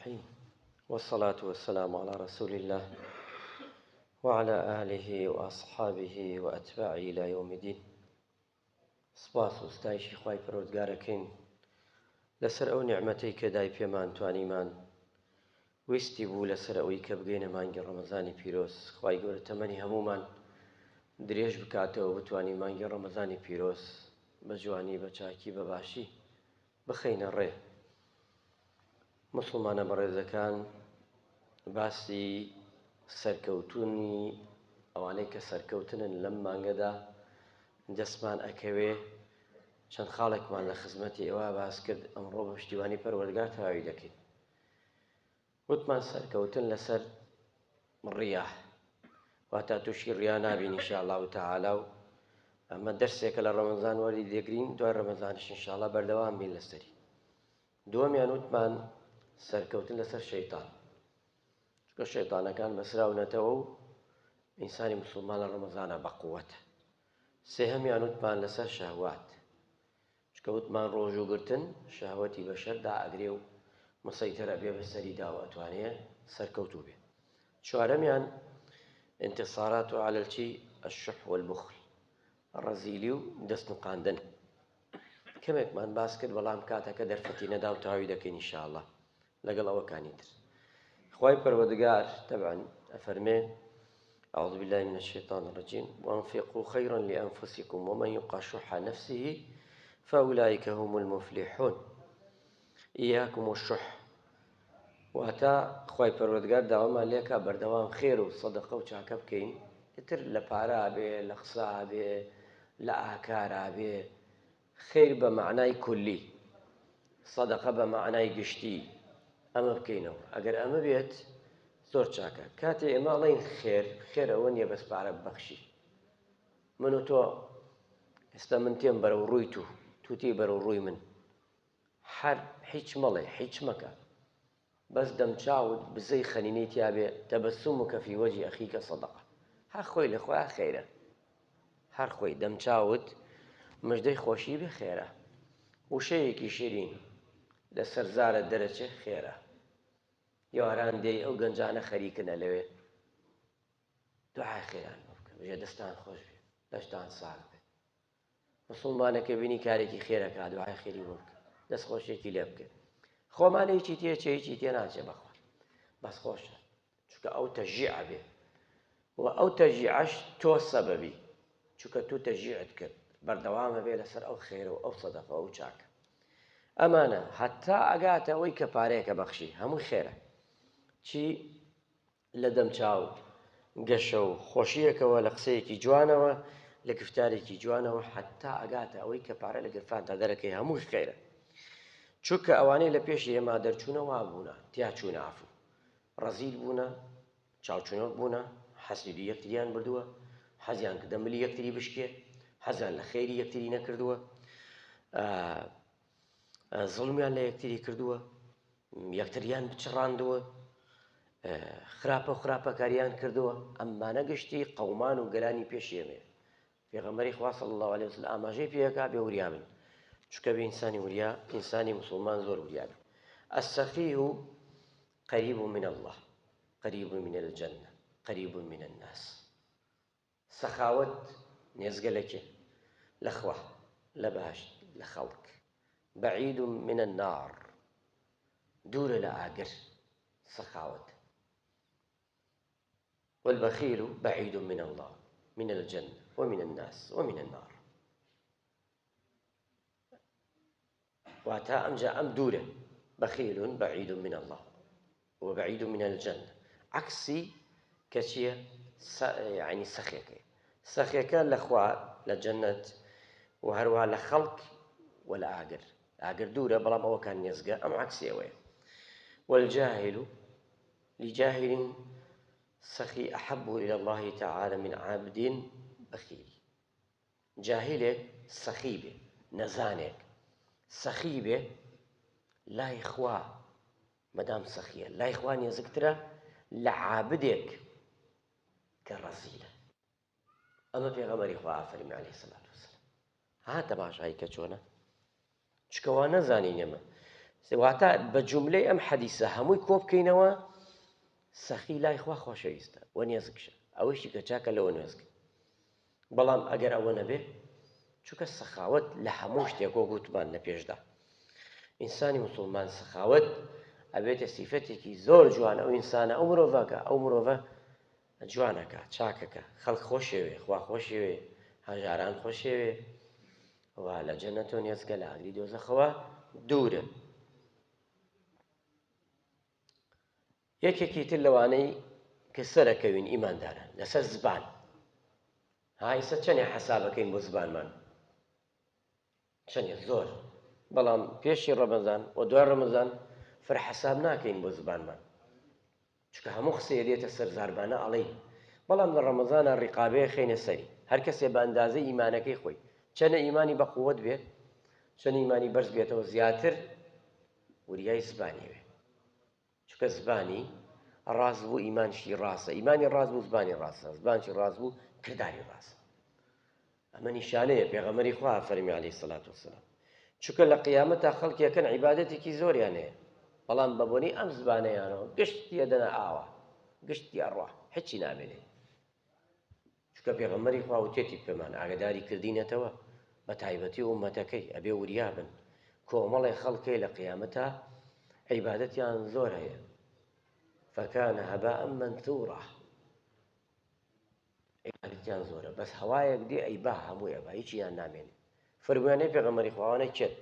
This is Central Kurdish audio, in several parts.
الرحيم والصلاة والسلام على رسول الله وعلى آله وأصحابه وأتباعه إلى يوم الدين. سپاس و ستایشی خوای پەروەردگارەکەین لەسەر ئەو نعمەتەی کە دای پێمان توانیمان ویستی بوو لەسەر ئەوەی کە بگەینە مانگی ڕەمەزانی پیرۆز. خوای گەورە تەمەنی هەمومان درێژ بکاتەوە بتوانین مانگی ڕەمەزانی پیرۆز بە جوانی بە چاکی بە باشی بخەینە ڕێ. مسلمانە بەڕێزەکان، باسی سەرکەوتوونی ئەوانەی کە سەرکەوتنن لەم مانگەدا دەستمان ئەکەوێ. چەند خاڵێکمان لە خزمەتی ئێوە باس کرد، ئەمڕۆ بە پشتیوانی پەروەردگار تەواوی دەکەین. وتمان سەرکەوتن لەسەر ڕیا، واتە تووشی ڕیا نابین ئینشاءالله تەعالا، و ئەمە دەرسێکە لە ڕەمەزان وەری دەگرین، دوای ڕەمەزانش ئینشاءالله بەردەوام بین لەسەری. دووەمیان وتمان سەرکەوتن لەسەر شەیتان، چونکە شەیتانەکان بەسراونەتەوە و ئینسانی موسڵمان لە ڕەمەزانە بەقووەتە. سێهەمیان وتمان لەسەر شەهوات، چونکە وتمان ڕۆژوگرتن شەهوەتی بەشەر دائەگرێ و مسەیتەرە بێ بەسەریدا و ئەتوانێ سەرکەوتوو بێ. چوارەمیان انتصارات على الشح والبخل، ڕەزیلی و دەستنوقاندن. کەمێکمان باس کرد، بەڵام کاتەکە دەرفەتی نەدا و تەواوی دەکەین ئینشاءالله لەگەڵ ئەوەکانی تر. خوای پەروەردگار طبعا ئەفەرمێ: أعوذ بالله من الشيطان الرجيم وأنفقوا خيرا لأنفسكم ومن يوق شح نفسه فأولئك هم المفلحون. إياكم والشح، واتا خوای پەروەردگار داوامان لێکا بەردەوام خێر و سەدەقە و چاکە بکەین، ئیتر لە پارا بێ، لە قسا بێ، لە ئاکارا بێ، خێر بە معنای کولی، سەدەقە بە معنای گشتی، ئەمە بکەینەوە. ئەگەر ئەمە بێت زۆر چاکە. کاتێ ئێمە ئەڵێین خێر ئەوە نییە بەس پارە ببەخشی. من و تۆ ئێستا من تێم بەرەو ڕووی تو تێی بەرەو ڕووی من، هەر هیچ مەڵێ، هیچ مەکە، بەس دەمچاوت بزەی خەنینەی تیا بێ، تەبەسومک فی وەجهی ئەخیکە سەدەقە. هەر خۆی لە خۆیان خێرە، هەر خۆی دەمچاوت مژدەی خۆشی بێ خێرە، وشەیەکی شیرین لە سەرزارت دەرەچێ خێرە. یاران دێی ئەو گەنجانە خەریکنە لەوێ، دوعای خێران بکە، بژێ دەستان خۆش بێ، دەشتان ساک بێ. مسڵمانەکە بینی کارێکی خێرەکە، دوعای خێری بۆ بکە، دەست خۆشێکی لێ بکە. خۆمانەیەکی تێ چێیکی تێ ناچێ بەخوا، بەس خۆشە، چونکە ئەو تەژیع بێ، و ئەو تەژیعەش تۆ سەبەبی، چونکە تو تەژیعت کرد، بەردەوامە بێ لەسەر ئەو خێرە و ئەو سەدەقە و ئەو چاکە. ئەمانە هەتا ئەگاتە ئەوەی کە پارەیەکە بەخشی، هەمووی خێرە. چی لە دەمچاو گەشە و خۆشیەکەوە، لە قسەیەکی جوانەوە، لە گفتارێکی جوانەوە، هەتا ئەگاتە ئەوەی کە پارە لە گرفانتا دەرەکەی، هەمووی خێرە. چونکە ئەوانەی لە پێشی ئێمە دەرچوونە وا بوونە، تیا چوونە عەفو، ڕەزیل بوونە، چاوچونۆک بوونە، حەسیدی یەکتریان بردووە، حەزیان کردە ملی یەکتری بشکێ، حەزیان لە خێری یەکتری نەکردووە، زوڵمیان لە یەکتری کردووە، یەکتریان بچڕاندووە، خراپە و خراپەکاریان کردووە. ئەمانە گشتی قەومان و گەلانی پێشی ئێمەیە. پێغەمبەری خوا صلی الله علیه وسلم ئاماژەی پێکا بێ وریا بن، چونکە بێ ئینسانی وریا، ئینسانی مسلمان زۆر وریا بێ. السەخی قریب من الله، قریب من الجنة، قریب من الناس. سەخاوەت نێزگەلەکێ لە خوا، لە بەهەشت، لە خەڵک. بعید من النار، دوورە لە ئاگر سەخاوەت. والبخيل بعيد من الله، من الجنة ومن الناس ومن النار. واتا أمجا أم دورة، بخيل بعيد من الله وبعيد من الجنة، عكسي كشيء يعني سخيك لخوا لجنة وهروها لخلق ولا آجر دورة بلا ما كان يزقى، أم عكسي وين. والجاهل لجاهل سخي أحب إلى الله تعالى من عابد بخيل. جاهلك سخيبه نزانك سخيبه لا إخوة، مدام سخية لا إخوان يزكترا لعابدك كالرزيلة. أما في غمر إخوة فرمي عليه الصلاة والسلام، ها تماشا هيك چۆنە؟ چکەوا نەزانین ئێمە واتە بە جوملەی ئەم حەدیسە هەمووی کۆ بکەینەوە سەخی لای خوا خۆشەویستە و نێزکشە ئەوەشی کە چاکە لەوە نێزکە بەڵام ئەگەر ئەوە نەبێ چونکە سەخاوت لە هەموو شتێکۆ گوتمان لە پێشدا ئینسانی موسڵمان سەخاوت ئەبێتە سیفەتێکی زۆر جوانە ئەو ئینسانە ئەو مرۆڤەکە ئەو مرۆڤە جوانەکە چاکەکە خەڵک خۆشێوێ خوا خۆشێوێ هەژاران خۆشێوێ وا لە جەنەتۆ نێزگە لە ئاگری دۆزەخەوە دوورن یەکێکی تر لەوانەی کە سەرەکەوین ئیمانداران لەسەر زبان ئێستا چەندێ حەسابەکەین بۆ زبانمان چەندێ زۆر بەڵام پێشی ڕەمەزان و دوای ڕەمەزان فرحەساب ناکەین بۆ زبانمان چونکە هەموو قسەیە دێتە سەر زاربانە ئەڵێ بەڵام لە ڕەمەزانە ڕیقابەیە خێنە سەری هەر کەسێ بە ئەندازەی ئیمانەکەی خۆی چەنە ئیمانی بە قووەت بێت چەنە ئیمانی بەرز بێتەوە زیاتر وریای زبانی وێ چونکە زبانی ڕاست بوو ئیمانشی ڕاستە ئیمانی ڕاست بوو زبانی ڕاستە زبانشی ڕاست بوو کرداری ڕاستە ئەمە نیشانەیە پێغەمبەری خوا فەرمی عەلەیهی سەڵات وەسەلام چونکە لە قیامەتا خەڵکێکن عیبادەتێکی زۆریان هەیە بەڵام بە بۆنەی ئەم زبانەیانەوە گشتی ئەدەنە ئاوا گشتی ئەڕوا هیچی نامێنێ چونکە پێغەمبەری خوا وتێتی پێمان ئاگاداری کردینەتەوە بە تایبەتی ئومەتەکەی ئەبێ وریابن کۆمەڵی خەڵکەی لە قیامەتا عیبادەتیان زۆر هەیە فەکانە هەباء منثورا عیبادەتیان زۆرە بەس هەوایەک دێ ئەیبا هەمووی ئەبا هیچیان نامێنێ فەرموویانەی پێغەمبەری خواوانە چێت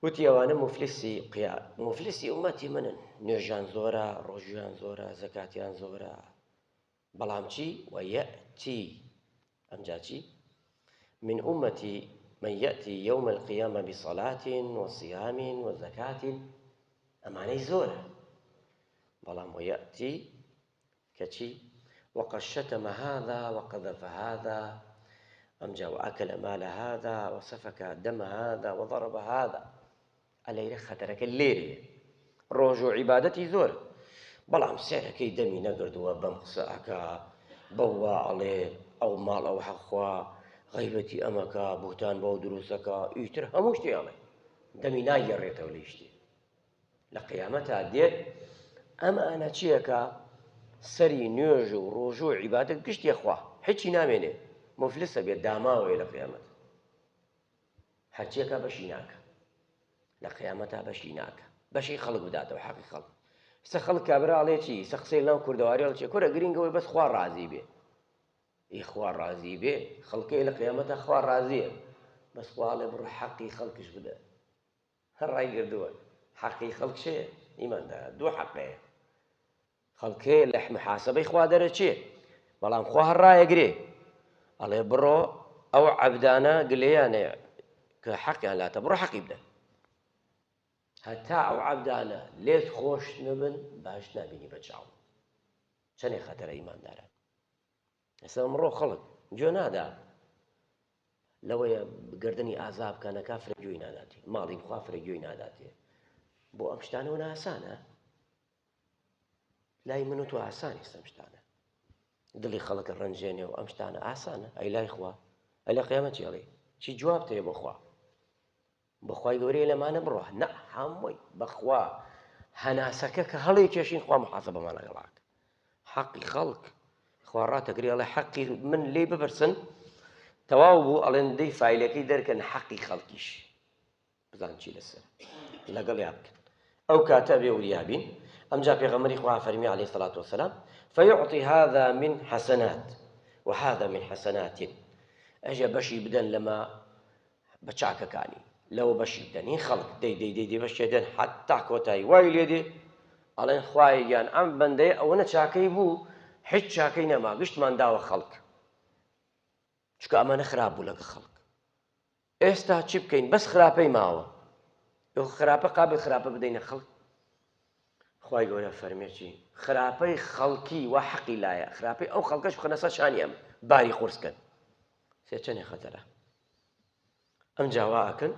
وتی ئەوانە مفلیسی ئومەتی منن نوێژیان زۆرە ڕۆژیان زۆرە زەکاتیان زۆرە بەڵام چی وەیەتی ئەمجا چی من أمتي من يأتي يوم القيامة بصلاة وصيام وزكاة أماني زورة بلام ويأتي كشي وقد شتم هذا وقذف هذا أمجا وأكل مال هذا وسفك دم هذا وضرب هذا عليه خطرك الليري روجو عبادتي زور بلام سيركي دمي نقردوا بمقصأك بوا عليه أو مال أو حقوا غیبەتی ئەمەکە بوتان بۆ دروستەکە ئیتر هەموو شتێڵێ دەمی ناگەڕێتەوە لە شتێ لە قیامەتا دێت ئەمانە چیەکە سەری نوێژ و ڕۆژوو و عیبادەت گشتی خوا هیچی نامێنێ مفلسە بێت داماوەیە لە قیامەت هەرچیەکە بەشی ناکە لە قیامەتا بەشی ناکە بەشی خەڵک بداتەوە حەقی خەڵک سە خەڵک کابراڵێ چی سە قسەی لەو کوردەواری هەڵچێ کورە گرنگەوەی بەس خوا ڕازی بێ خوا ڕازی بێ خەڵکەی لە قیامەتە خوا ڕازیە بەس خوا لێ بڕ حەقی خەڵکش بدە هەر ڕای گردووە حەقی خەڵک شەیە ئیماندارە دوو حەقەیە خەڵکەیە لە محاسەبەی خوا دەرەچێ بەڵام خوا هەر ڕایەگرێ ئەڵێ بڕۆ ئەو عەبدانە گلەیانەیە کە حەقیان لاتە بڕۆ حەقی بدە هەتا ئەو عەبدانە لێت خۆش نەبن باش نابینی بە چاو چەندێ خەتەرە ئیماندارە ئێستا ئەمڕۆ خەڵک گوێ نادا لەوەیە گردنی ئازاب بکەنە کافرە گوێی ناداتێ ماڵی بخوا فرە گوێی ناداتێ بۆ ئەم شتانەوە ئاسانە لای من و تۆ ئاسانی ئەم شتانە دڵی خەڵکە ڕەنجێنێ و ئەم شتانە ئاسانە ئەی لای خوا ئەی لە قیامەت چێڵێ چی جواب تەیە بەخوا بەخوای گەورەیە لەمانە بڕۆ نە هەمووی بەخوا هەناسەکە کە هەڵی کێشین خوا محاسەبەمان لەگەڵاکە حەقی خەڵک خوا ڕاتەگری ئەڵێ حەقی من لێ ببرسن تەواو بوو ئەڵێن دەی فایلەکەی دەرکەن حەقی خەڵکیش بزان چی لەسەر لەگەڵ یا بکەن ئەو کاتە بێ وریابین ئەمجا پێغەمبەری خوا فەرمی عەلەیهی سەڵات وەسەلام فيعطي هذا من حسنات وهذا من حسنات ئەژە بەشی بدەن لەمە بە چاکەکانی لەوە بەشی بدەن هین خەڵک دەی بەشی دەن حەتا کۆتایی وای لێ دێ ئەڵێن خوای گیان ئەم بەندەیە ئەوەنە چاکەی بوو هیچ چاکەی نەما گشتمان داوە خەڵک چونکە ئەمانە خراپ بوو لەگە خەڵک ئێستا چی بکەین بەس خراپەی ماوە خراپە قابل خراپە بدەینە خەڵک خوای گەورە فەرمێکی خراپەی خەڵکی وا حەقی لایە خراپەی ئەو خەڵکەش بخەنە سەر شانی ئەم باری قورسکەن سێ چەندێ خەتەرە ئەم جاوا ئەکەن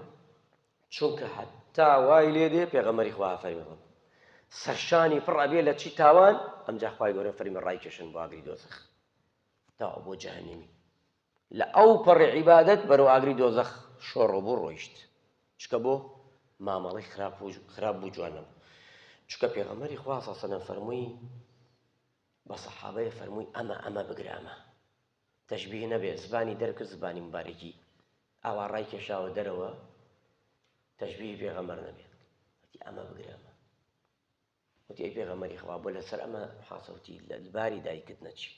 چونکە حەتا وای لێ دێ پێغەمبەری خوا فەرمی سەرشانی پڕ ئەبێ لە چی تاوان ئەمجا خوای گەورە فەرمی ڕایکێشن بۆ ئاگری دۆزەخ تاوە بۆ جەهەنەمی لە ئەو پەڕی عیبادەت بەرەو ئاگری دۆزەخ شۆڕ بوو ڕۆیشت چکە بۆ مامەڵەی خراپ بوو جوان نەبوو. چونکە پێغەمبەری خوا سەڵلەڵلاهو عەلەیهی وسەلەم فەرمووی بە سەحابەیە فەرمووی ئەمە بگرە ئەمە تەشبیه نەبێت زبانی دەرکرد زبانی مبارەکی ئاوا ڕای کێشاوە دەرەوە تەشبیهی پێغەمبەر نەبێت وتی ئەمە بگرە ئەمە وتی ئەی پێغەمبەری خوا بۆ لەسەر ئەمە حاسەوتی لە باری دایکت نەچی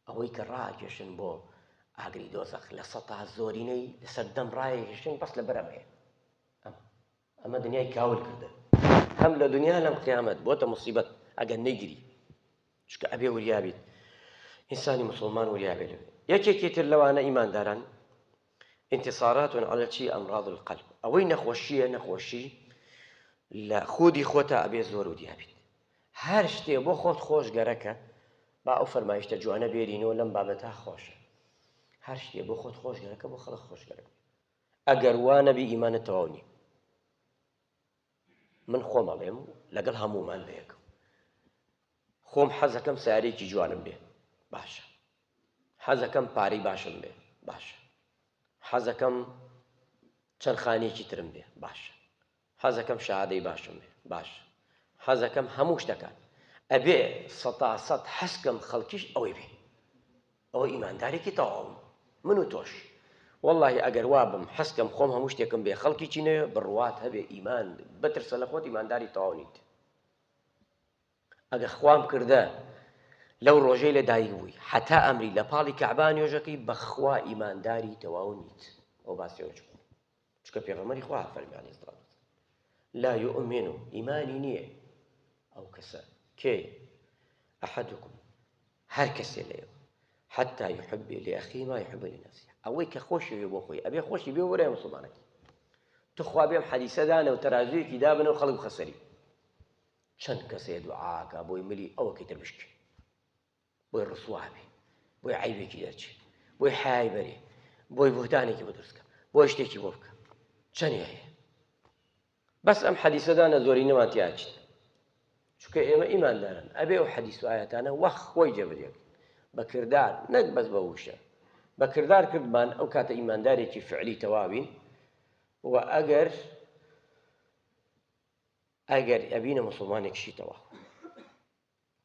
ئەوەی کە ڕاکێشن بۆ ئاگری دۆزەخ لە سەتا زۆرینەی لەسەر دەم ڕایەکێشن بەس لەبەرەمەیە ئەمە دنیای کاول کردە هەم لە دنیا لەم قیامەت بۆتە موسیبەت ئەگەر نەیگری چونکە ئەبێ وریابیت ئینسانی مسلمان وریابێت لەوێ یەکێکی تر لەوانە ئیمانداران انتصارات على شيء أمراض القلب أوين نخوشي لا خودي خوتا أبي زور وديابيت هر شتي بو خود خوش گرکه با او فرمایش ته جوانه بیرینو لم بابتا خوش هر شتي بو خود خوش گرکه بو خلق خوش گرکه اگر وانه بی ایمان تواونی من خوم عليهم لقل همومان بيك خوم حزكم ساريكي جوانم بيه باشا حزكم باري باشم بيه باشا حەزەکەم چەند خانێکی ترم بێ باش حەزەکەم شادەی باشم بێ باش حەزەکەم هەموو شتەکان ئەبێ سەتا سەد حەزکەم خەڵکیش ئەوەی بێ ئەوە ئیماندارێکی تەواوم من و تۆش وەڵڵاهی ئەگەر وا بم حەزکەم خۆم هەموو شتێکم بێ خەڵکیی نەوێ بڕوات هەبێ ئیمان بترسە لە خۆت ئیمانداری تەواو نیت ئەگەر خوام کردە لەو ڕۆژەی لە دایک بووی حتا ئەمری لە پاڵی کەعبا نوێژەکەی بەخوا ئیمانداری تەواو نیت ئەو باسیەوە چونکە پێغەمبەری خوا فەرمی عەلەیهی سەڵاتو وەسەلام لا يؤمن ئیمانی نییە ئەو کەسە کێ ئەحەدوکم هەر کەسێ لێیە حتا يحب لأخيه ما يحب لنفسه ئەوەی کە خۆشی بۆ خۆی ئەبێ خۆشی بێ وەرە مسلمانەکە تخوا بێم حەدیسە دانە و تەرازویەکی دابنە و خەڵک بخەسەری چەند کەسێ دوعاکە بۆی ملی ئەوەکەی تر بشکێ بۆی ڕسوا بێ بۆی عیبێکی دەرچێ بۆی حیای بەرێ بۆی بوهتانێکی بۆ دروستکە بۆی شتێکی بۆ بکە چەندی هەیە بەس ئەم حەدیسەدانە زۆری نەمان تیاچین چونکە ئێمە ئیماندارن ئەبێ ئەو حەدیس و ئایەتانە وەخ خۆی جێبەجێ بە کردار نەک بەس بە وشە بە کردار کردمان ئەو کاتە ئیماندارێکی فعلی تەواوین و ئەگەر ئەبینە موسڵمانێکیشی تەواو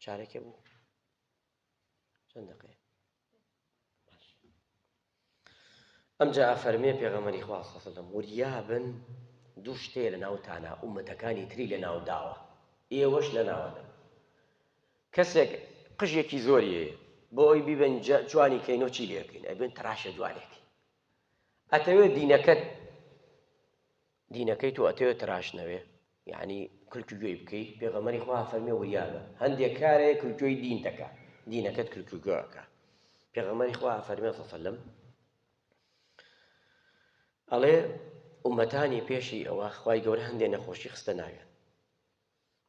چارەکێ بوو چەند دقەیە ئەمجا فەرمێ پێغەمبەری خوا سەڵلەڵاهو عەلەیهی وسەلەم وریابن دوو شتەیە لە ناوتانە ئوممەتەکانی تری لە ناو داوە ئێوەش لە ناوەدە کەسێک قژێکی زۆری هەیە بۆ ئەوی بیبن جوانی کەینۆ چی لێکەین ئەبێن تەراشە جوانێکی ئەتەوێت دینەکەی تۆ ئەتەوێت تەراشنەوێ یعنی کلکوگوێی بکەی پێغەمبەری خوا فەرمێ وریابە هەندێک کارەیە کلکوێی دین دەکا دینەکەت کلکوگوێەکە پێغەمبەری خوا فەرمێ سەڵلەڵاهو عەلەیهی وسەلەم ئەڵێ ئومەتانی پێشی ئەوە خوای گەورە هەندێک نەخۆشی خستە ناوێن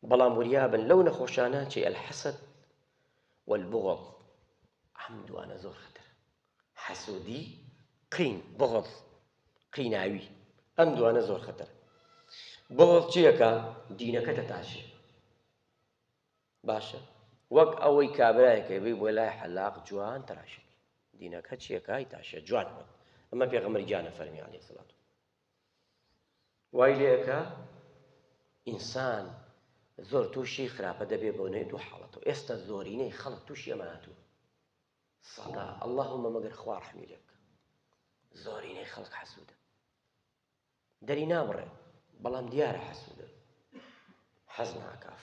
بەڵام وریابن لەو نەخۆشانە چی الحەسەد والبغض ئەم دوانە زۆر خەتەرە حەسوودی قین بغض قیناوی ئەم دوانە زۆر خەتەرە بغض چیەکە دینەکە دەتاشێ باشە وەک ئەوەی کابرایەکە بێ بۆ لای حەلاق جوان تەراشێ دینەکە چیەکە تاشێ جوان بێت ئەمە پێغەمبەری گیانە فەرمی عەلەیهی سەڵاتو وای لێەکە ئینسان زۆر تووشی خراپە دەبێ بۆ نوێی دوو حاڵەتەوە ئێستا زۆرینەی خەڵک تووشی ئەمە هاتووە سەدا ئەڵڵاهومە مەگەر خوا ڕەحمی لێ بکە زۆرینەی خەڵک حەسوودە دەری نابڕێ بەڵام دیارە حەسوودە حەز ناکا